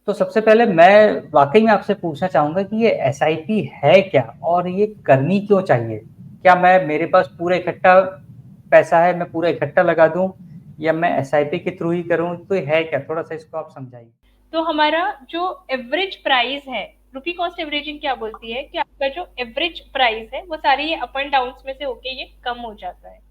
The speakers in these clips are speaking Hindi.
तो सबसे पहले मैं वाक़ई में आपसे पूछना चाहूँगा कि ये एसआईपी है क्या? और ये करनी क्यों चाहिए? क्या मैं मेरे पास पूरा इकट्ठा पैसा है, मैं पूरा इकट्ठा लगा दूँ या मैं एसआईपी के थ्रू ही करूँ? तो ये है क्या? थोड़ा-सा इसको आप समझाइए। तो हमारा जो एवरेज प्राइस है, रुपी कॉस्ट एवरेजिंग क्या बोलती है कि आपका जो एवरेज प्राइस है वो सारी ये अप एंड डाउन में से होके ये कम हो जाता है।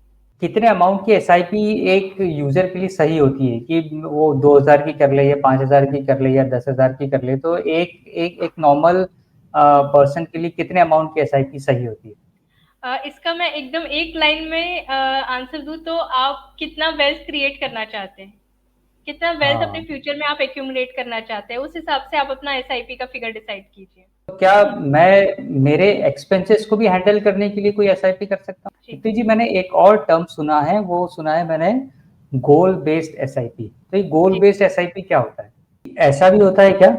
कितने अमाउंट की एसआईपी एक यूज़र के लिए सही होती है कि वो 2000 की कर ले या 5000 की कर ले या 10,000 की कर ले? तो एक नॉर्मल पर्सन के लिए कितने अमाउंट की एसआईपी सही होती है? इसका मैं एकदम एक लाइन में आंसर दूं तो आप कितना वेल्थ क्रिएट करना चाहते हैं, कितना वेल्थ अपने हाँ। फ्यूचर में आप एक्यूमुलेट करना चाहते हैं, उस हिसाब से आप अपना एसआईपी का फिगर डिसाइड कीजिए। तो क्या मैं मेरे एक्सपेंसेस को भी हैंडल करने के लिए कोई एसआईपी कर सकता हूँ? जी। दीप्ति जी, मैंने एक और टर्म सुना है, वो सुना है मैंने, गोल बेस्ड एसआईपी। तो ये गोल जी। बेस्ड एसआईपी क्या होता है? ऐसा भी होता है क्या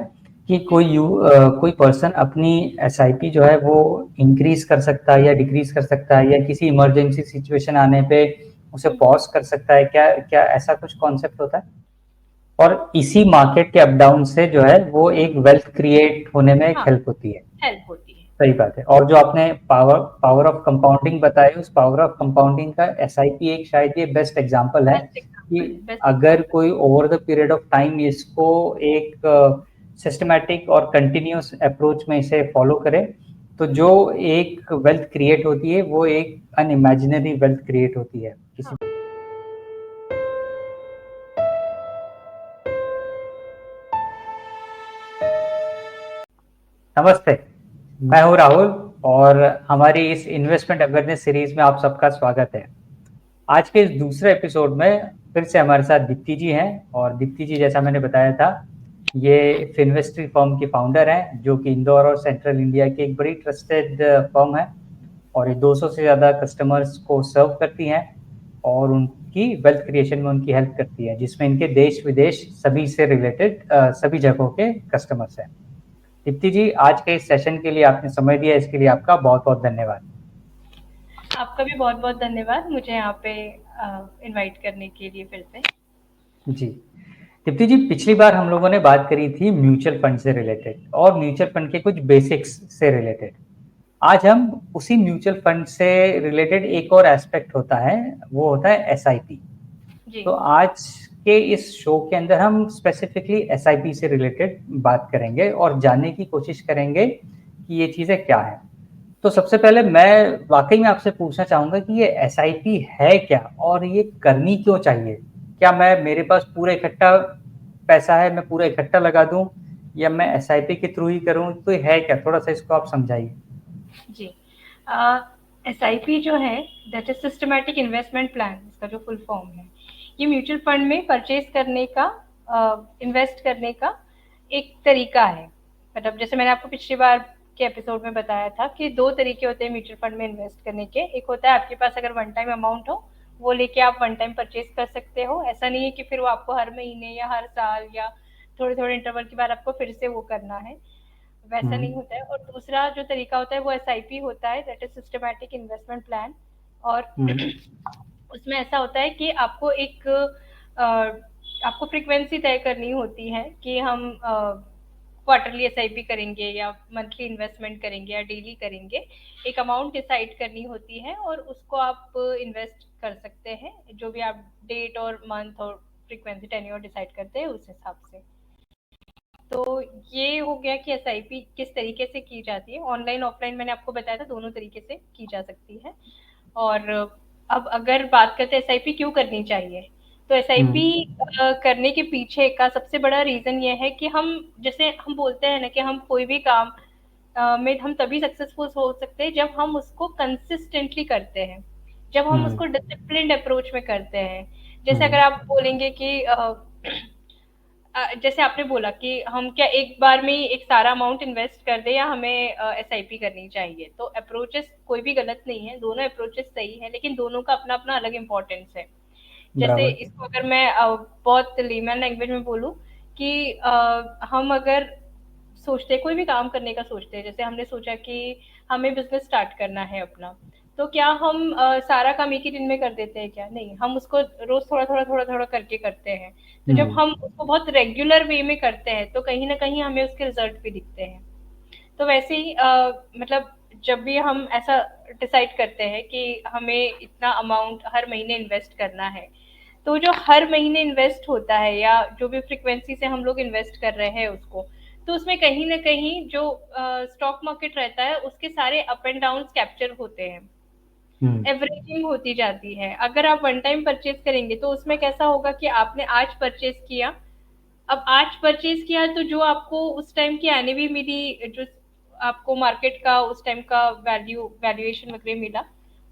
कि कोई पर्सन अपनी एसआईपी जो है वो इंक्रीज कर सकता है या डिक्रीज कर सकता है या किसी इमरजेंसी सिचुएशन आने पे उसे पॉज कर सकता है? क्या क्या ऐसा कुछ कॉन्सेप्ट होता है? और इसी मार्केट के अप डाउन से जो है वो एक वेल्थ क्रिएट होने में एक हाँ, हेल्प होती है। हेल्प होती है। सही बात है। और जो आपने पावर पावर ऑफ कंपाउंडिंग बताई, उस पावर ऑफ कंपाउंडिंग का एसआईपी एक शायद ये बेस्ट एग्जांपल है बेस्ट कि एग्जाम्पल, बेस्ट अगर एग्जाम्पल। कोई over the period of time इसको एक सिस्टमैटिक और कंटिन्यूस अप्रोच में इसे फॉलो करे तो जो एक वेल्थ क्रिएट होती है वो एक अनइमेजिनरी वेल्थ क्रिएट होती है किसी। हाँ। नमस्ते, मैं हूँ राहुल और हमारी इस इन्वेस्टमेंट अवेयरनेस सीरीज में आप सबका स्वागत है। आज के इस दूसरे एपिसोड में फिर से हमारे साथ दीप्ति जी हैं और दीप्ति जी, जैसा मैंने बताया था, ये फिनवेस्ट्री फर्म की फाउंडर हैं जो कि इंदौर और सेंट्रल इंडिया की एक बड़ी ट्रस्टेड फर्म है और ये 200 से ज़्यादा कस्टमर्स को सर्व करती हैं और उनकी वेल्थ क्रिएशन में उनकी हेल्प करती है, जिसमें इनके देश विदेश सभी से रिलेटेड सभी जगहों के कस्टमर्स हैं। दीप्ति जी, आज के इस सेशन के लिए आपने समय दिया, इसके लिए आपका बहुत बहुत धन्यवाद। आपका भी बहुत बहुत धन्यवाद मुझे यहाँ पे इनवाइट करने के लिए फिर से। जी, दीप्ति जी, पिछली बार हम लोगों ने बात करी थी म्यूचुअल फंड से रिलेटेड और म्यूचुअल फंड के कुछ बेसिक्स से रिलेटेड। आज हम उसी म्यूचुअल फंड से रिलेटेड एक और एस्पेक्ट होता है, वो होता है एसआईपी। जी। तो आज के इस शो के अंदर हम स्पेसिफिकली एसआईपी से रिलेटेड बात करेंगे और जानने की कोशिश करेंगे कि ये चीज़ें क्या हैं। तो सबसे पहले मैं वाकई में आपसे पूछना चाहूँगा कि ये एसआईपी है क्या और ये करनी क्यों चाहिए? क्या मैं मेरे पास पूरा इकट्ठा पैसा है, मैं पूरा इकट्ठा लगा दूँ या मैं एसआईपी के थ्रू ही करूँ? तो ये है क्या? थोड़ा-सा इसको आप समझाइए। जी। एस आई पी जो है, that is systematic investment plan, इसका जो फुल फॉर्म है, ये म्यूचुअल फंड में परचेज करने का, इन्वेस्ट करने का एक तरीका है। मतलब जैसे मैंने आपको पिछली बार के एपिसोड में बताया था कि दो तरीके होते हैं म्यूचुअल फंड में इन्वेस्ट करने के। एक होता है आपके पास अगर वन टाइम अमाउंट हो, वो लेके आप वन टाइम परचेज कर सकते हो। ऐसा नहीं है कि फिर वो आपको हर महीने या हर साल या थोड़े थोड़े इंटरवल के बाद आपको फिर से वो करना है, वैसा हुँ, नहीं होता है। और दूसरा जो तरीका होता है वो एसआईपी होता है, that is systematic investment plan. और हुँ, उसमें ऐसा होता है कि आपको एक आपको फ्रीक्वेंसी तय करनी होती है कि हम क्वार्टरली एसआईपी करेंगे या मंथली इन्वेस्टमेंट करेंगे या डेली करेंगे। एक अमाउंट डिसाइड करनी होती है और उसको आप इन्वेस्ट कर सकते हैं, जो भी आप डेट और मंथ और फ्रीक्वेंसी टेन्योर डिसाइड करते हैं उस हिसाब से। तो ये हो गया कि एसआईपी किस तरीके से की जाती है। ऑनलाइन ऑफलाइन मैंने आपको बताया था, दोनों तरीके से की जा सकती है। और अब अगर बात करते हैं एसआईपी क्यों करनी चाहिए, तो हुँ, एसआईपी करने के पीछे का सबसे बड़ा रीजन ये है कि हम, जैसे हम बोलते हैं ना कि हम कोई भी काम में हम तभी सक्सेसफुल हो सकते हैं जब हम उसको कंसिस्टेंटली करते हैं, जब हम हुँ, उसको डिसिप्लिन्ड अप्रोच में करते हैं। हुँ, जैसे अगर आप बोलेंगे कि जैसे आपने बोला कि हम क्या एक बार में ही एक सारा अमाउंट इन्वेस्ट कर दें या हमें एसआईपी करनी चाहिए, तो अप्रोचेस कोई भी गलत नहीं है, दोनों अप्रोचेस सही है, लेकिन दोनों का अपना अपना अलग इम्पोर्टेंस है। जैसे बराबर। इसको अगर मैं बहुत लेमन लैंग्वेज में बोलूँ कि हम अगर सोचते हैं, कोई भी काम करने का सोचते हैं, जैसे हमने सोचा कि हमें बिजनेस स्टार्ट करना है अपना, तो क्या हम सारा काम एक ही दिन में कर देते हैं क्या? नहीं, हम उसको रोज थोड़ा थोड़ा थोड़ा थोड़ा करके करते हैं। तो जब हम्म। हम उसको बहुत रेगुलर वे में करते हैं तो कहीं ना कहीं हमें उसके रिजल्ट भी दिखते हैं। तो वैसे ही मतलब जब भी हम ऐसा डिसाइड करते हैं कि हमें इतना अमाउंट हर महीने इन्वेस्ट करना है, तो जो हर महीने इन्वेस्ट होता है या जो भी फ्रीक्वेंसी से हम लोग इन्वेस्ट कर रहे हैं उसको, तो उसमें कहीं ना कहीं जो स्टॉक मार्केट रहता है उसके सारे अप एंड डाउन कैप्चर होते हैं, हम्म। एवरेजिंग होती जाती है। अगर आप वन टाइम परचेज करेंगे तो उसमें कैसा होगा कि आपने आज परचेज किया, अब आज परचेज किया तो जो आपको उस टाइम की एनएवी मिली, जो आपको मार्केट का उस टाइम का वैल्यूएशन वगैरह मिला,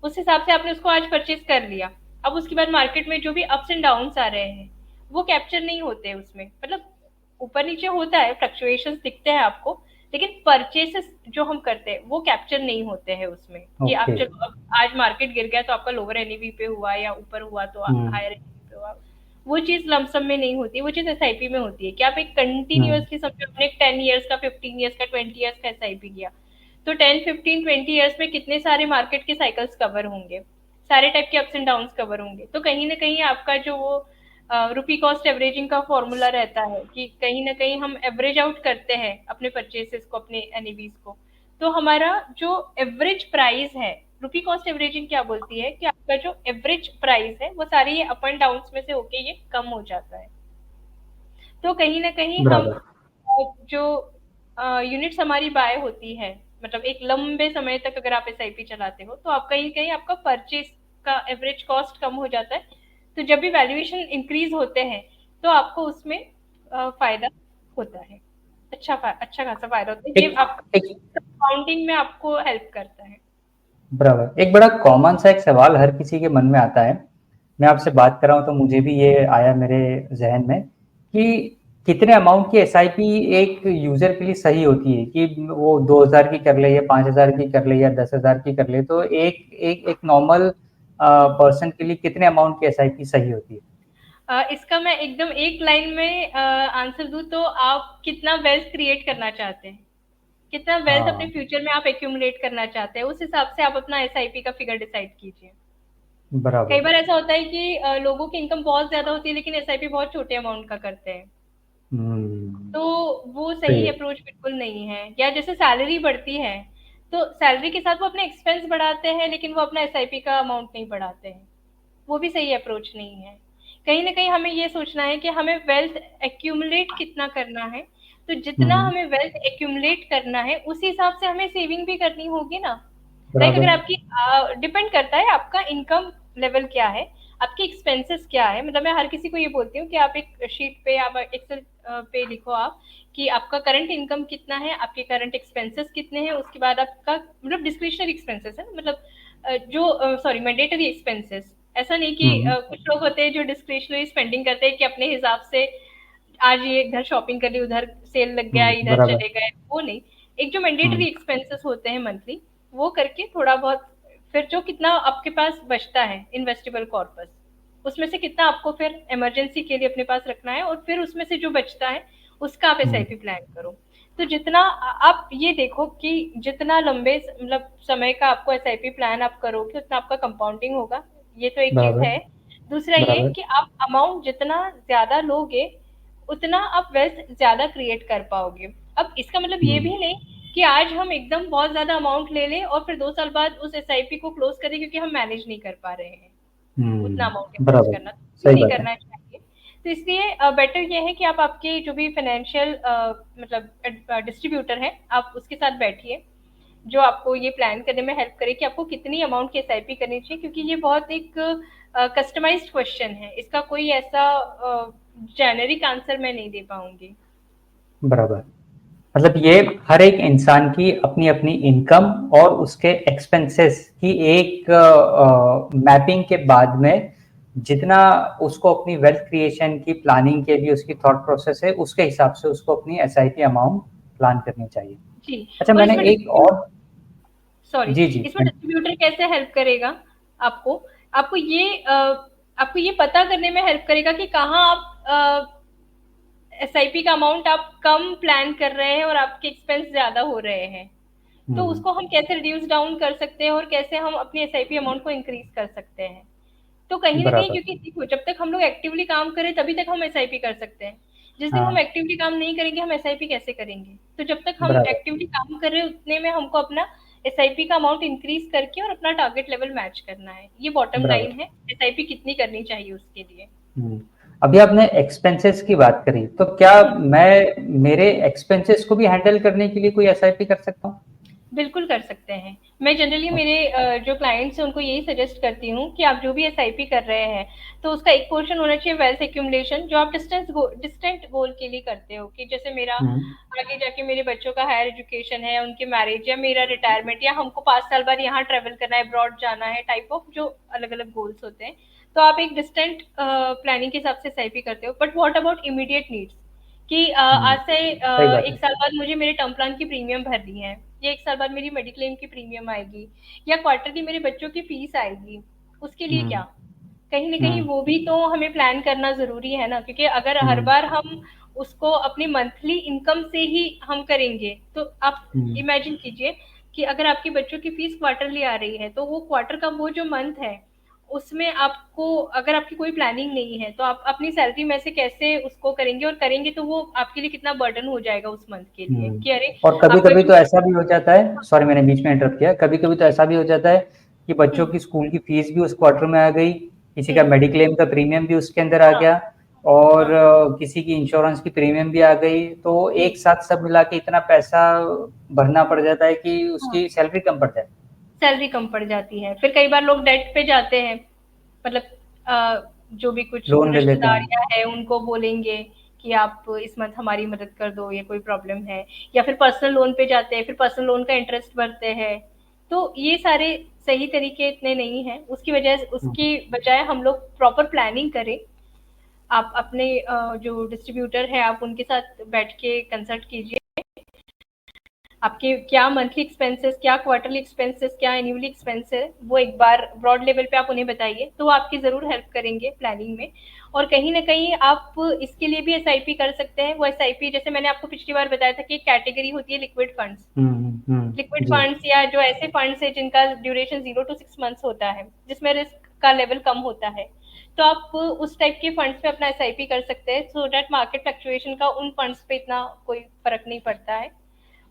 उस हिसाब से आपने उसको आज परचेज कर लिया। अब उसके बाद मार्केट में जो भी अप्स एंड डाउन्स आ रहे हैं वो कैप्चर नहीं होते उसमें, मतलब ऊपर नीचे होता है, फ्लक्चुएशंस दिखते हैं आपको, लेकिन परचेसेस जो हम करते हैं वो कैप्चर नहीं होते हैं उसमें कि आप ओके। चलो अब आज मार्केट गिर गया तो आपका लोअर एनईवी पे हुआ या ऊपर हुआ तो हम्म। हायर एनईवी पे हुआ। वो चीज लमसम में नहीं होती, वो चीज एसआईपी में होती है कि आप एक हम्म। कंटिन्यूअसली समझो आपने 10 ईयर्स का, 15 ईयर्स का, 20 ईयर्स का एसआईपी किया, तो 10, 15, 20 ईयर्स में कितने सारे मार्केट के साइकिल्स कवर होंगे, सारे टाइप के अप्स एंड डाउन कवर होंगे। तो कहीं ना कहीं आपका जो वो रुपी कॉस्ट एवरेजिंग का फॉर्मूला रहता है कि कहीं ना कहीं हम एवरेज आउट करते हैं अपने परचेसेस को, अपने एनईवीज को, तो हमारा जो एवरेज प्राइस है, रुपी कॉस्ट एवरेजिंग क्या बोलती है कि आपका जो एवरेज प्राइस है वो सारी ये अप एंड डाउन में से होके ये कम हो जाता है। तो कहीं ना कहीं हम बराबर। जो यूनिट्स हमारी बाय होती है, मतलब एक लंबे समय तक अगर आप एसआईपी चलाते हो तो आप कहीं कहीं आपका परचेज का एवरेज कॉस्ट कम हो जाता है। तो जब भी वैल्यूएशन इंक्रीज होते हैं तो आपको उसमें फायदा होता है, अच्छा खासा फायदा होता है, ये एक एक आपका कंपाउंडिंग में आपको हेल्प करता है। बराबर, एक बड़ा कॉमन सा एक सवाल हर किसी के मन में आता है। मैं आपसे बात कर रहा हूँ तो मुझे भी ये आया मेरे जहन में कि कितने अमाउंट की एसआईपी एक यूजर के लिए सही होती है, कि वो 2000 की कर ले या 5000 की कर ले या 10,000 की कर ले, तो एक एक एक नॉर्मल पर्सन के लिए कितने अमाउंट की एसआईपी सही होती है? इसका मैं एकदम एक लाइन में आंसर दूं तो आप कितना वेल्थ क्रिएट करना चाहते हैं, कितना वेल्थ अपने हाँ। फ्यूचर में आप एक्यूमुलेट करना चाहते हैं, उस हिसाब से आप अपना एसआईपी का फिगर डिसाइड कीजिए। कई बराबर। बार ऐसा होता है कि लोगों की इनकम बहुत ज्यादा होती है लेकिन एसआईपी बहुत छोटे अमाउंट का करते हैं, हम्म। तो वो सही सही है। अप्रोच बिल्कुल नहीं है। या जैसे सैलरी बढ़ती है तो सैलरी के साथ वो अपने एक्सपेंस बढ़ाते हैं लेकिन वो अपना एसआईपी का अमाउंट नहीं बढ़ाते हैं, वो भी सही अप्रोच नहीं है। कहीं ना कहीं हमें ये सोचना है कि हमें वेल्थ एक्यूमुलेट कितना करना है, तो जितना हम्म। हमें वेल्थ एक्यूमुलेट करना है उसी हिसाब से हमें सेविंग भी करनी होगी ना। लाइक बराबर। अगर आपकी डिपेंड करता है आपका इनकम लेवल क्या है, आपके एक्सपेंसेस क्या है। मतलब मैं हर किसी को ये बोलती हूँ कि आप एक शीट पे, आप एक्सेल पे लिखो आप कि आपका करंट इनकम कितना है, आपके करंट एक्सपेंसेस कितने हैं, उसके बाद आपका मतलब डिस्क्रिशनरी एक्सपेंसेस है, मतलब जो सॉरी मैंडेटरी एक्सपेंसेस। ऐसा नहीं कि हम्म। कुछ लोग होते हैं जो डिस्क्रिशनरी स्पेंडिंग करते हैं कि अपने हिसाब से आज ये इधर शॉपिंग कर ली, उधर सेल लग गया, इधर बराबर। चले गए, वो नहीं। एक जो मैंडेटरी हम्म। एक्सपेंसेस होते हैं मंथली, वो करके थोड़ा बहुत फिर जो कितना आपके पास बचता है इन्वेस्टेबल कॉर्पस, उसमें से कितना आपको फिर इमरजेंसी के लिए अपने पास रखना है, और फिर उसमें से जो बचता है उसका आप हम्म। एसआईपी प्लान करो। तो जितना आप ये देखो कि जितना लंबे मतलब समय का आपको एसआईपी प्लान आप करोगे उतना आपका कंपाउंडिंग होगा, ये तो एक चीज बराबर। है। दूसरा ये बराबर। कि आप अमाउंट जितना ज्यादा लोगे उतना आप वेल्थ ज्यादा क्रिएट कर पाओगे। अब इसका मतलब ये हम्म। भी नहीं कि आज हम एकदम बहुत ज्यादा अमाउंट ले लें और फिर 2 साल बाद उस एसआईपी को क्लोज करें क्योंकि हम मैनेज नहीं कर पा रहे हैं उतना अमाउंट इन्वेस्ट बराबर। करना, तो सही नहीं बात है। करना चाहिए। तो इसलिए बेटर ये है कि आप आपके जो भी फाइनेंशियल मतलब डिस्ट्रीब्यूटर है आप उसके साथ बैठिए, जो आपको ये प्लान करने में हेल्प करे कि आपको कितनी अमाउंट की एसआईपी करनी चाहिए, क्योंकि ये बहुत एक कस्टमाइज्ड क्वेश्चन है, इसका कोई ऐसा जेनेरिक आंसर मैं नहीं दे पाऊंगी। बराबर, मतलब ये हर एक इंसान की अपनी अपनी इनकम और उसके एक्सपेंसेस की एक मैपिंग के बाद में जितना उसको अपनी वेल्थ क्रिएशन की प्लानिंग के लिए उसकी थॉट प्रोसेस है, उसके हिसाब से उसको अपनी एसआईपी अमाउंट प्लान करनी चाहिए। जी। अच्छा, और मैंने इसमें एक और। सॉरी, जी जी। इसमें डिस्ट्रीब्यूटर कैसे हेल्प करेगा आपको, आपको आपको ये पता करने में हेल्प करेगा कि कहाँ आप एसआईपी का अमाउंट आप कम प्लान कर रहे हैं और आपके एक्सपेंस ज्यादा हो रहे हैं। तो उसको हम कैसे रिड्यूस डाउन कर सकते हैं और कैसे हम अपनी एसआईपी अमाउंट को इंक्रीज कर सकते हैं। तो कहीं न कहीं, बराबर। क्योंकि देखो जब तक हम लोग एक्टिवली काम करें तभी तक हम एसआईपी कर सकते हैं। जिस दिन हम हाँ, एक्टिवली काम नहीं करेंगे हम एसआईपी कैसे करेंगे? तो जब तक हम बराबर, एक्टिवली काम कर रहे हैं उतने में हमको अपना एसआईपी का अमाउंट इंक्रीज करके और अपना टारगेट लेवल मैच करना है। ये बॉटम लाइन बराबर। है, एसआईपी कितनी करनी चाहिए उसके लिए। हुँ। अभी आपने एक्सपेंसेस की बात करी, तो क्या हुँ। मैं मेरे एक्सपेंसेस को भी हैंडल करने के लिए कोई एसआईपी कर सकता हूँ? बिल्कुल कर सकते हैं। मैं जनरली मेरे जो क्लाइंट्स हैं उनको यही सजेस्ट करती हूँ कि आप जो भी एसआईपी कर रहे हैं, तो उसका एक पोर्शन होना चाहिए वेल्थ एक्यूमुलेशन, जो आप डिस्टेंट गोल के लिए करते हो, कि जैसे मेरा हुँ, आगे जाके मेरे बच्चों का हायर एजुकेशन है, उनके मैरिज या मेरा रिटायरमेंट, या हमको 5 साल बाद यहाँ ट्रैवल करना है, अब्रॉड जाना है, टाइप ऑफ जो अलग-अलग गोल्स होते हैं। तो आप एक डिस्टेंट प्लानिंग के हिसाब से एसआईपी करते हो। But what about immediate needs? कि हुँ। आज से सही बात 1 है। साल बाद मुझे मेरे टर्म प्लान की प्रीमियम भरनी है, या 1 साल बाद मेरी मेडिक्लेम की प्रीमियम आएगी, या क्वार्टरली मेरे बच्चों की फीस आएगी, उसके लिए हुँ, क्या? कहीं न कहीं हुँ, वो भी तो हमें प्लान करना ज़रूरी है ना, क्योंकि अगर हर हुँ, बार हम उसको अपनी मंथली इनकम से ही हम करेंगे, तो आप हुँ, इमेजिन कीजिए कि अगर आपके बच्चों की फीस क्वार्टरली आ रही है, तो वो क्वार्टर का वो जो मंथ है, उसमें आपको अगर आपकी कोई प्लानिंग नहीं है, तो आप अपनी सैलरी में से कैसे उसको करेंगे, और करेंगे तो वो आपके लिए कितना बर्डन हो जाएगा उस मंथ के लिए, हुँ। कि अरे और आपका कभी-कभी जो तो ऐसा भी हो जाता है, सॉरी मैंने बीच में इंटरप्ट किया, कभी-कभी तो ऐसा भी हो जाता है कि हुँ, बच्चों की स्कूल की फीस भी उस क्वार्टर में आ गई, किसी का हुँ, मेडिक्लेम का प्रीमियम भी उसके अंदर आ हाँ, गया और हाँ, किसी की इंश्योरेंस की प्रीमियम भी आ गई, तो हुँ, एक साथ सब मिला के इतना पैसा भरना पड़ जाता है कि हाँ। उसकी सैलरी कम पड़ जाए। सैलरी कम पड़ जाती है। फिर कई बार लोग डेट पे जाते हैं, मतलब जो भी कुछ लोन ले लेते हैं। रिश्तेदारियाँ हैं उनको बोलेंगे कि आप इस मंथ हमारी मदद कर दो, या कोई प्रॉब्लम है, या फिर पर्सनल लोन पे जाते हैं, फिर पर्सनल लोन का इंटरेस्ट भरते हैं। तो ये सारे सही तरीके इतने नहीं हैं, हुँ, उसकी बजाय हम लोग प्रॉपर प्लानिंग करें। आप अपने जो डिस्ट्रीब्यूटर है आप उनके साथ बैठ के कंसल्ट कीजिए, आपके क्या मंथली एक्सपेंसेस, क्या क्वार्टरली एक्सपेंसेस, क्या एनुअली एक्सपेंस है, वो एक बार ब्रॉड लेवल पे आप उन्हें बताइए, तो वो आपकी ज़रूर हेल्प करेंगे प्लानिंग में। और कहीं न कहीं आप इसके लिए भी एसआईपी कर सकते हैं। वो एसआईपी जैसे मैंने आपको पिछली बार बताया था कि एक कैटेगरी होती है लिक्विड फंड्स। हुँ, हुँ, लिक्विड हुँ, जी। फंड्स या जो ऐसे फंड्स है जिनका ड्यूरेशन 0 टू 6 मंथ्स होता है, जिसमें रिस्क का लेवल कम होता है। तो आप उस टाइप के फंड्स में अपना एसआईपी कर सकते हैं, सो दैट मार्केट फ्लक्चुएशन का उन फंड्स पे इतना कोई फ़र्क नहीं पड़ता है।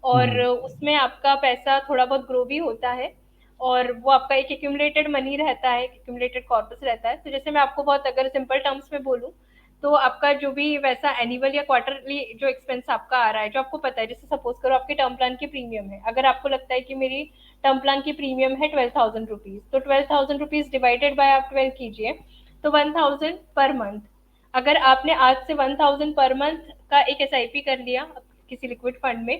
और हुँ, उसमें आपका पैसा थोड़ा बहुत ग्रो भी होता है, और वो आपका एक एक्यूमुलेटेड मनी रहता है, एक एक्यूमुलेटेड कॉर्पस रहता है। तो जैसे मैं आपको बहुत अगर सिंपल टर्म्स में बोलूँ, तो आपका जो भी वैसा एनुअल या क्वार्टरली जो एक्सपेंस आपका आ रहा है, जो आपको पता है, जैसे सपोज करो आपके टर्म प्लान की प्रीमियम है, अगर आपको लगता है कि मेरी टर्म प्लान की प्रीमियम है 12,000 रुपीज़, तो 12,000 रुपीज़ डिवाइडेड बाय आप 12 कीजिए, तो 1,000 पर मंथ। अगर आपने आज से 1,000 पर मंथ का एक एसआईपी कर लिया किसी लिक्विड फंड में,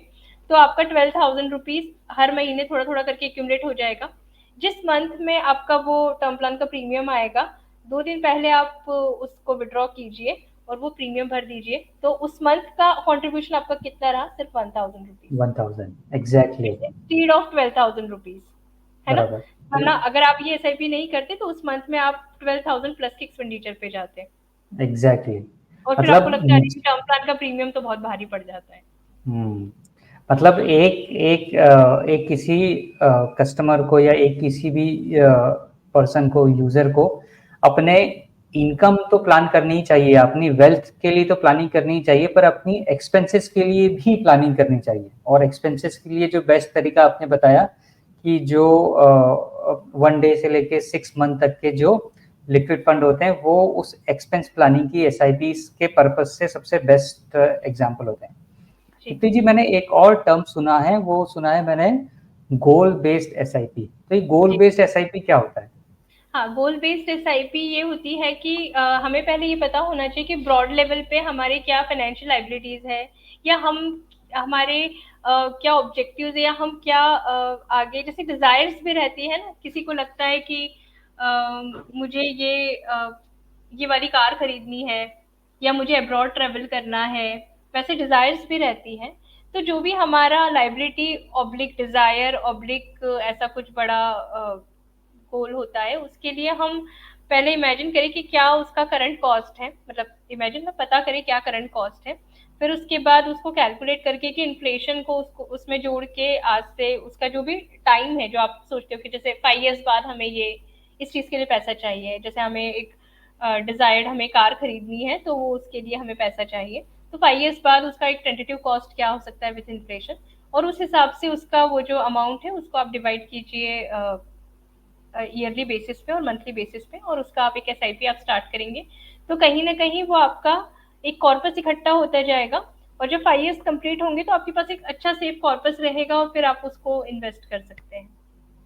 तो आपका 12,000 रुपीज हर महीने थोड़ा थोड़ा करके एक्यूमुलेट हो जाएगा। जिस मंथ में आपका वो टर्म प्लान का प्रीमियम आएगा, 2 दिन पहले आप उसको विड्रॉ कीजिए और वो प्रीमियम भर दीजिए, तो उस मंथ का कॉन्ट्रीब्यूशन आपका कितना रहा? सिर्फ 1,000 rupees, 1000 exactly. Instead of 12,000 rupees, है ना? बराबर। वरना मतलब अगर आप ये एसआईपी नहीं करते तो उस मंथ में आप 12,000 प्लस के एक्सपेंडिचर पे जाते, एग्ज़ैक्टली। और फिर आपको मतलब लगता है टर्म प्लान का प्रीमियम तो बहुत भारी पड़ जाता है। हुँ, मतलब एक किसी कस्टमर को या एक किसी भी पर्सन को, यूज़र को अपने इनकम तो प्लान करनी ही चाहिए, अपनी वेल्थ के लिए तो प्लानिंग करनी ही चाहिए, पर अपनी एक्सपेंसेस के लिए भी प्लानिंग करनी चाहिए। और एक्सपेंसेस के लिए जो बेस्ट तरीका आपने बताया कि जो 1 डे से लेके 6 मंथ तक के जो लिक्विड फंड होते हैं, वो उस एक्सपेंस प्लानिंग की एसआईपीज़ के पर्पज़ से सबसे बेस्ट एग्ज़ाम्पल होते हैं। जी। दीप्ति जी, मैंने एक और टर्म सुना है, वो सुना है मैंने, गोल बेस्ड एसआईपी। तो ये गोल जी। बेस्ड एसआईपी क्या होता है? हाँ, गोल बेस्ड एसआईपी ये होती है कि हमें पहले ये पता होना चाहिए कि ब्रॉड लेवल पे हमारे क्या फाइनेंशियल लायबिलिटीज है, या हम हमारे क्या ऑब्जेक्टिव्स है, या हम क्या आगे जैसे डिजायर्स भी रहती है ना, किसी को लगता है कि मुझे ये वाली कार खरीदनी है, या मुझे अब्रॉड ट्रेवल करना है, वैसे डिजायर्स भी रहती हैं। तो जो भी हमारा लाइबिलिटी ऑब्लिक डिजायर ऑब्लिक ऐसा कुछ बड़ा गोल होता है, उसके लिए हम पहले इमेजिन करें कि क्या उसका करंट कॉस्ट है, मतलब इमेजिन में पता करें क्या करंट कॉस्ट है। फिर उसके बाद उसको कैलकुलेट करके कि इन्फ्लेशन को उसको उसमें जोड़ के आज से उसका जो भी टाइम है जो आप सोचते हो कि जैसे 5 इयर्स बाद हमें ये इस चीज के लिए पैसा चाहिए, जैसे हमें एक डिजायर्ड हमें कार खरीदनी है तो वो उसके लिए हमें पैसा चाहिए, तो 5 इयर्स बाद उसका एक टेंटेटिव कॉस्ट क्या हो सकता है विद इन्फ्लेशन, और उस हिसाब से उसका वो जो अमाउंट है उसको आप डिवाइड कीजिए ईयरली बेसिस पे और मंथली बेसिस पे, और उसका आप एक एसआईपी आप स्टार्ट करेंगे, तो कहीं ना कहीं वो आपका एक कॉर्पस इकट्ठा होता जाएगा, और जब 5 इयर्स कंप्लीट होंगे तो आपके पास एक अच्छा सेफ कॉर्पस रहेगा और फिर आप उसको इन्वेस्ट कर सकते हैं,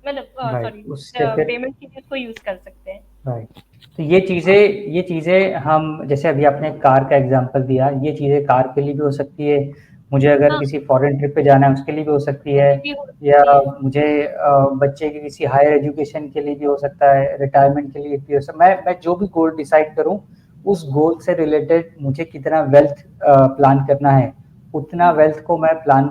मतलब राइट, सॉरी उससे फिर पेमेंट के लिए उसको यूज कर सकते हैं। राइट। तो ये चीज़ें हम जैसे अभी आपने कार का एग्जांपल दिया, ये चीज़ें कार के लिए भी हो सकती है, मुझे अगर हाँ, किसी फॉरेन ट्रिप पे जाना है उसके लिए भी हो सकती है, ये भी हो या सकती है। मुझे बच्चे की किसी हायर एजुकेशन के लिए भी हो सकता है, रिटायरमेंट के लिए भी हो सकता है। मैं जो भी गोल डिसाइड करूँ, उस गोल से रिलेटेड मुझे कितना वेल्थ प्लान करना है, उतना हम्म, वेल्थ को मैं प्लान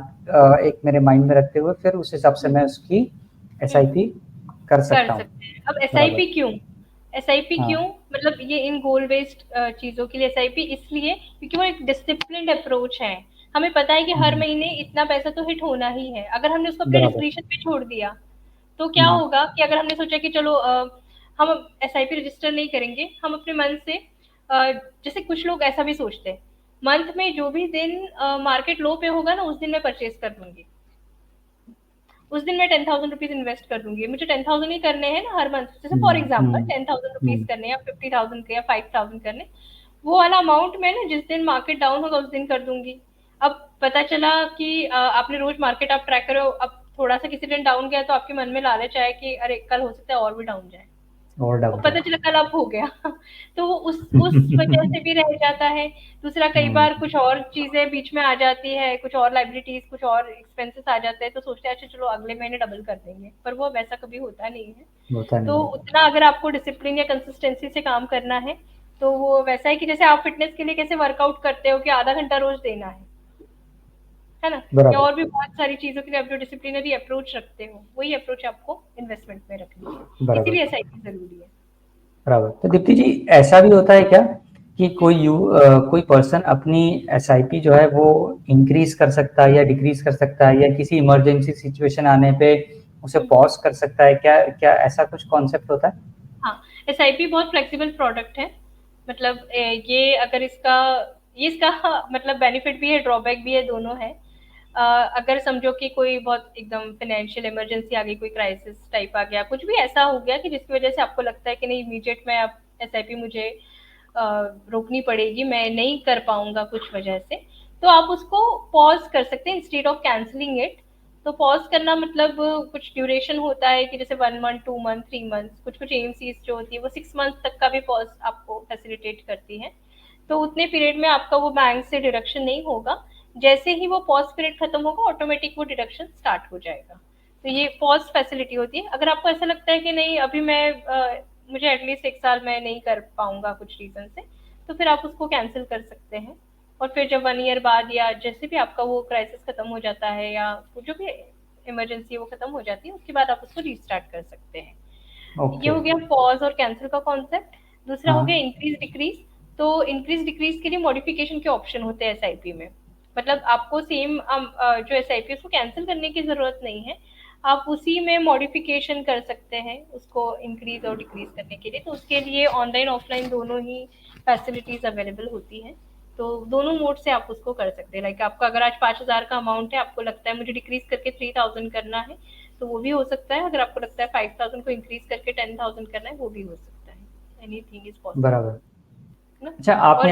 एक मेरे माइंड में रखते हुए फिर उस हिसाब से हम्म, मैं उसकी हम्म, एसआईपी कर कर सकता हूँ। सकते हैं। अब बराबर। एसआईपी क्यों? एसआईपी क्यों? हाँ। मतलब ये इन गोल बेस्ड चीजों के लिए एसआईपी इसलिए क्योंकि वो एक डिसिप्लिन्ड अप्रोच है। हमें पता है कि हर हुँ, महीने इतना पैसा तो हिट होना ही है। अगर हमने उसको अपने बराबर। डिस्क्रिप्शन पे छोड़ दिया, तो क्या हुँ, होगा कि अगर हमने सोचा कि चलो हम एसआईपी रजिस्टर नहीं करेंगे, हम अपने मन से जैसे कुछ लोग ऐसा भी सोचते हैं, मंथ में जो भी दिन मार्केट लो पे होगा ना उस दिन मैं परचेज कर दूंगी, उस दिन मैं 10,000 रुपीज इन्वेस्ट कर दूंगी, मुझे 10,000 ही करने हैं ना हर मंथ, जैसे for um, example um, 10,000 rupees um, करने या 50,000 के या 5,000 करने, वो वाला अमाउंट मैं ना जिस दिन मार्केट डाउन होगा उस दिन कर दूंगी। अब पता चला कि आपने रोज मार्केट आप ट्रैक करो, अब थोड़ा सा किसी दिन डाउन गया तो आपके मन में लालच आया कि अरे कल हो सकता है और भी डाउन जाए, और और डाउन पता जाए। चला कल अप हो गया तो वो उस वजह से भी रह जाता है। दूसरा, कई हुँ, बार कुछ और चीजें बीच में आ जाती है, कुछ और लाइबिलिटीज कुछ और एक्सपेंसेस आ जाते हैं, तो सोचते हैं अच्छा चलो अगले महीने डबल कर देंगे, पर वो वैसा कभी होता नहीं है। होता तो नहीं है। उतना अगर आपको डिसिप्लिन या कंसिस्टेंसी से काम करना है, तो वो वैसा है कि जैसे आप फिटनेस के लिए कैसे वर्कआउट करते हो कि आधा घंटा रोज देना है ना, या बराबर, और भी बहुत सारी चीजों के लिए आप जो डिसिप्लिनरी अप्रोच रखते हो वही अप्रोच आपको इन्वेस्टमेंट में रखनी है, बराबर, इसीलिए एसआईपी जरूरी है। बराबर। तो दीप्ति जी, ऐसा भी होता है क्या कि कोई पर्सन अपनी एसआईपी जो है वो इंक्रीज़ कर सकता है या डिक्रीज़ कर सकता है, या किसी इमरजेंसी सिचुएशन आने पे उसे हम्म, पॉज़ कर सकता है? क्या क्या ऐसा कुछ कॉन्सेप्ट होता है? हाँ, एसआईपी बहुत फ्लेक्सिबल प्रोडक्ट है। मतलब ये अगर इसका मतलब बेनिफिट भी है ड्रॉबैक भी है, दोनों है। अगर समझो कि कोई बहुत एकदम फाइनेंशियल इमरजेंसी आ गई, कोई क्राइसिस टाइप आ गया, कुछ भी ऐसा हो गया कि जिसकी वजह से आपको लगता है कि नहीं इमीडिएट में अब एसआईपी मुझे रोकनी पड़ेगी, मैं नहीं कर पाऊंगा कुछ वजह से, तो आप उसको पॉज कर सकते हैं इंस्टेड ऑफ कैंसलिंग इट। तो पॉज करना मतलब कुछ ड्यूरेशन होता है कि जैसे 1 मंथ 2 मंथ 3 मंथ, कुछ कुछ एएमसीज जो होती है वो 6 मंथ तक का भी पॉज आपको फैसिलिटेट करती है। तो उतने पीरियड में आपका वो बैंक से डिडक्शन नहीं होगा, जैसे ही वो पॉज पीरियड खत्म होगा ऑटोमेटिक वो डिडक्शन स्टार्ट हो जाएगा। तो ये पॉज फैसिलिटी होती है। अगर आपको ऐसा लगता है कि नहीं अभी मुझे एटलीस्ट 1 साल मैं नहीं कर पाऊंगा कुछ रीजन से, तो फिर आप उसको कैंसिल कर सकते हैं, और फिर जब 1 ईयर बाद या जैसे भी आपका वो क्राइसिस खत्म हो जाता है या जो भी इमरजेंसी वो खत्म हो जाती है उसके बाद आप उसको रीस्टार्ट कर सकते हैं। ये ओके। हो गया पॉज और कैंसिल का कॉन्सेप्ट। दूसरा हो गया हाँ। Increase decrease. तो इंक्रीज डिक्रीज के लिए मॉडिफिकेशन के ऑप्शन होते हैं एसआईपी में। मतलब आपको सेम जो एसआईपी है उसको कैंसिल करने की जरूरत नहीं है, आप उसी में मॉडिफिकेशन कर सकते हैं उसको इंक्रीज और डिक्रीज करने के लिए। तो उसके लिए ऑनलाइन ऑफलाइन दोनों ही फैसिलिटीज अवेलेबल होती हैं। तो दोनों मोड से आप उसको कर सकते हैं। लाइक आपका अगर आज 5,000 का अमाउंट है, आपको लगता है मुझे डिक्रीज करके 3,000 करना है, तो वो भी हो सकता है। अगर आपको लगता है 5,000 को इंक्रीज करके 10,000 करना है, वो भी हो सकता है। एनीथिंग इज पॉसिबल, बराबर। है ना। अच्छा, और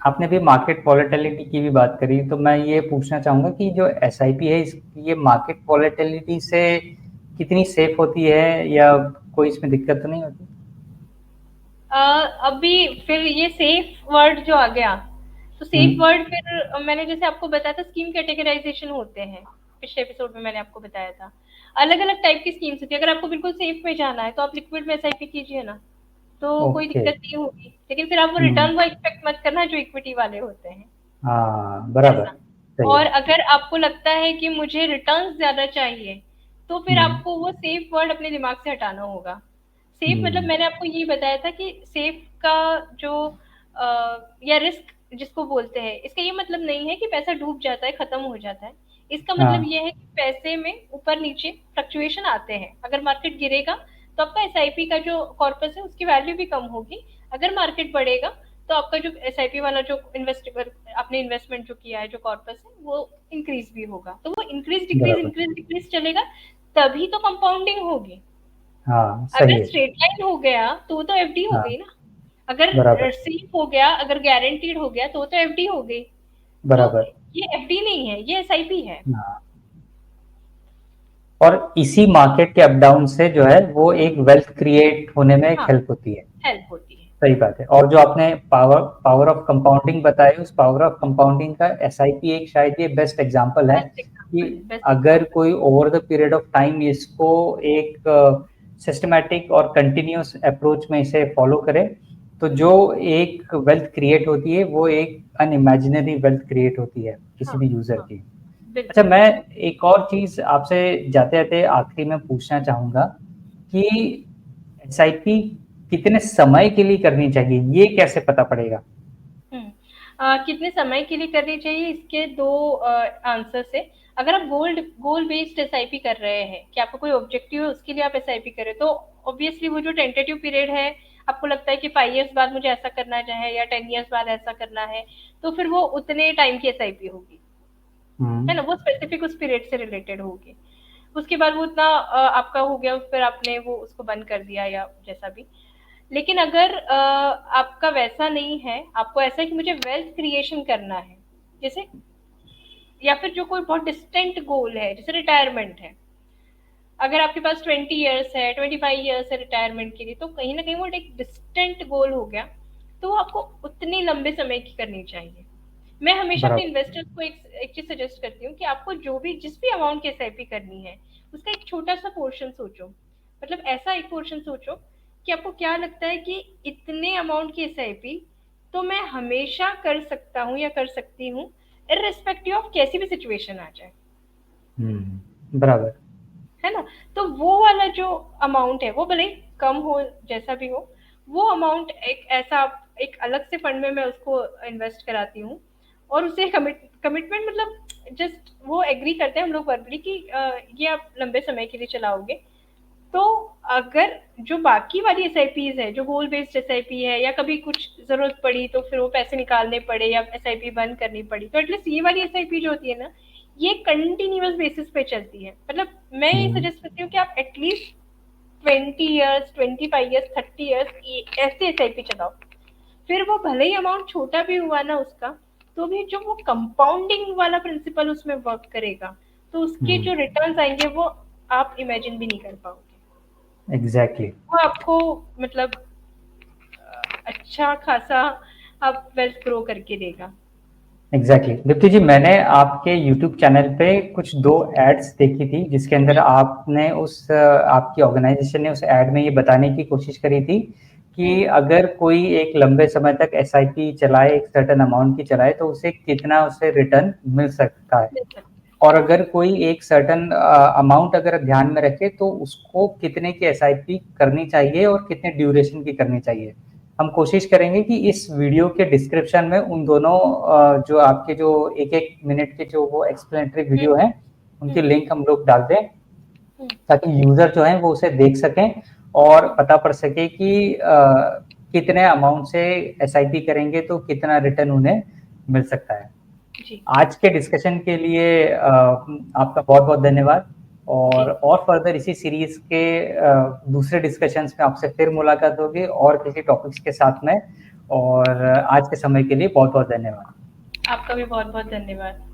आपने अभी मार्केट वॉलेटिलिटी की भी बात करी, तो मैं ये पूछना चाहूँगा कि जो एसआईपी है ये मार्केट वॉलेटिलिटी से कितनी सेफ होती है, या कोई इसमें दिक्कत तो नहीं होती? अभी फिर ये सेफ वर्ड जो आ गया, तो सेफ हुँ, वर्ड फिर मैंने जैसे आपको बताया था स्कीम कैटेगराइजेशन होते हैं, पिछले एपिसोड में मैंने आपको बताया था। अलग अलग टाइप की स्कीम्स होती है। अगर आपको बिल्कुल सेफ में जाना है तो आप लिक्विड में एसआईपी कीजिए ना, तो कोई ओके। दिक्कत नहीं होगी। लेकिन फिर आप वो हुँ, रिटर्न वो एक्सपेक्ट मत करना जो इक्विटी वाले होते हैं, हाँ, बराबर, ऐसा। सही है। और अगर आपको लगता है कि मुझे रिटर्न्स ज्यादा चाहिए, तो फिर हुँ, आपको वो सेफ वर्ड अपने दिमाग से हटाना होगा। सेफ मतलब हुँ, मैंने आपको ये बताया था कि सेफ का जो या रिस्क जिसको बोलते हैं, इसका ये मतलब नहीं है कि पैसा डूब जाता है, खत्म हो जाता है। इसका मतलब हाँ ये है कि पैसे में ऊपर नीचे फ्लक्चुएशन आते हैं। अगर मार्केट गिरेगा तो आपका एसआईपी का जो कॉर्पस है उसकी वैल्यू भी कम होगी। अगर मार्केट बढ़ेगा तो आपका जो एसआईपी वाला जो आपने इन्वेस्टमेंट जो किया है, जो कॉर्पस है, वो इंक्रीज भी होगा। तो वो बराबर। इंक्रीज डिक्रीज चलेगा, तभी तो कंपाउंडिंग होगी। हाँ अगर सही है। स्ट्रेट लाइन हो गया तो वो तो एफडी हो हाँ गई ना। अगर बराबर। सेफ हो गया, अगर गारंटीड हो गया तो वो तो एफडी हो गई। तो बराबर। ये एफडी नहीं है, ये एसआईपी है। हाँ, और इसी मार्केट के अप डाउन से जो है वो एक वेल्थ क्रिएट होने में एक हाँ, हेल्प होती है। हेल्प होती है। सही बात है। और जो आपने पावर पावर ऑफ कंपाउंडिंग बताई, उस पावर ऑफ कंपाउंडिंग का एसआईपी एक शायद ये बेस्ट एग्जांपल है बेस्ट कि एग्जांपल, बेस्ट अगर एग्जांपल। कोई over the period of time इसको एक सिस्टमैटिक और कंटिन्यूस अप्रोच में इसे फॉलो करे, तो जो एक वेल्थ क्रिएट होती है वो एक अनइमेजिनरी वेल्थ क्रिएट होती है किसी हाँ, भी यूजर हाँ, की। अच्छा, बिल्कुल। मैं एक और चीज आपसे जाते जाते आखिरी में पूछना चाहूंगा कि एसआईपी कितने समय के लिए करनी चाहिए, ये कैसे पता पड़ेगा? कितने समय के लिए करनी चाहिए, इसके दो आंसर्स है। अगर आप गोल बेस्ड एसआईपी कर रहे हैं कि आपका कोई ऑब्जेक्टिव है, उसके लिए आप एसआईपी करें, तो ऑब्वियसली वो जो टेंटेटिव पीरियड है, आपको लगता है कि 5 इयर्स बाद मुझे ऐसा करना है या 10 इयर्स बाद ऐसा करना है, तो फिर वो उतने टाइम की एसआईपी होगी, है ना। वो स्पेसिफिक उस पीरियड से रिलेटेड होगी। उसके बाद वो उतना आपका हो गया, फिर आपने वो उसको बंद कर दिया या जैसा भी। लेकिन अगर आपका वैसा नहीं है, आपको ऐसा है कि मुझे वेल्थ क्रिएशन करना है, जैसे, या फिर जो कोई बहुत डिस्टेंट गोल है, जैसे रिटायरमेंट है। अगर आपके पास 20 इयर्स है, 25 इयर्स है रिटायरमेंट के लिए, तो कहीं ना कहीं वो एक डिस्टेंट गोल हो गया। तो वो आपको उतनी लंबे समय की करनी चाहिए। मैं हमेशा अपने बराबर। इन्वेस्टर्स को एक चीज सजेस्ट करती हूँ कि आपको जो भी जिस भी अमाउंट की एसआईपी करनी है, उसका एक छोटा सा पोर्शन सोचो। मतलब ऐसा एक पोर्शन सोचो कि आपको क्या लगता है कि इतने अमाउंट की एसआईपी तो मैं हमेशा कर सकता हूँ या कर सकती हूँ, इररिस्पेक्टिव ऑफ कैसी भी सिचुएशन आ जाए, बराबर। है ना। तो वो वाला जो अमाउंट है, वो भले ही कम हो, जैसा भी हो, वो अमाउंट एक ऐसा एक अलग से फंड में मैं उसको इन्वेस्ट कराती हूँ। और उसे कमिटमेंट, मतलब जस्ट वो एग्री करते हैं हम लोग वर्बली कि ये आप लंबे समय के लिए चलाओगे। तो अगर जो बाकी वाली एसआईपीज है, जो गोल बेस्ड एसआईपी है, या कभी कुछ जरूरत पड़ी तो फिर वो पैसे निकालने पड़े या एसआईपी बंद करनी पड़ी, तो एटलीस्ट ये वाली एसआईपी जो होती है ना, ये कंटिन्यूअस बेसिस पे चलती है। मतलब मैं ये हम्म, सजेस्ट करती हूँ कि आप एटलीस्ट 20 इयर्स, 25 इयर्स, 30 इयर्स ऐसे एसआईपी चलाओ। फिर वो भले ही अमाउंट छोटा भी हुआ ना उसका, तो भी जो वो कंपाउंडिंग वाला प्रिंसिपल उसमें वर्क करेगा, तो उसके हम्म, जो रिटर्न्स आएंगे वो आप इमेजिन भी नहीं कर पाओगे। एग्जैक्टली। वो आपको मतलब अच्छा खासा आप वेल्थ ग्रो करके देगा। एग्जैक्टली दीप्ति जी, मैंने आपके यूट्यूब चैनल पे कुछ दो एड्स देखी थी जिसके अंदर आपने आपकी ऑर्गेनाइजेशन ने उस एड में ये बताने की कोशिश करी थी कि अगर कोई एक लंबे समय तक एसआईपी चलाए, एक सर्टेन अमाउंट की चलाए, तो उसे कितना उसे रिटर्न मिल सकता है। मिल सकता और अगर कोई एक सर्टेन अमाउंट अगर ध्यान में रखे तो उसको कितने की एसआईपी करनी चाहिए और कितने ड्यूरेशन की करनी चाहिए। हम कोशिश करेंगे कि इस वीडियो के डिस्क्रिप्शन में उन दोनों जो आपके जो एक एक मिनट के जो वो एक्सप्लेनेटरी है। वीडियो हैं, उनकी लिंक हम लोग डाल दें हम्म, ताकि यूजर जो है वो उसे देख सकें और पता पड़ सके कि कितने अमाउंट से एसआईपी करेंगे तो कितना रिटर्न उन्हें मिल सकता है। जी आज के डिस्कशन के लिए आपका बहुत बहुत धन्यवाद। जी। और फर्दर इसी सीरीज के दूसरे डिस्कशंस में आपसे फिर मुलाकात होगी और किसी टॉपिक्स के साथ में। और आज के समय के लिए बहुत बहुत धन्यवाद। आपका भी बहुत बहुत धन्यवाद।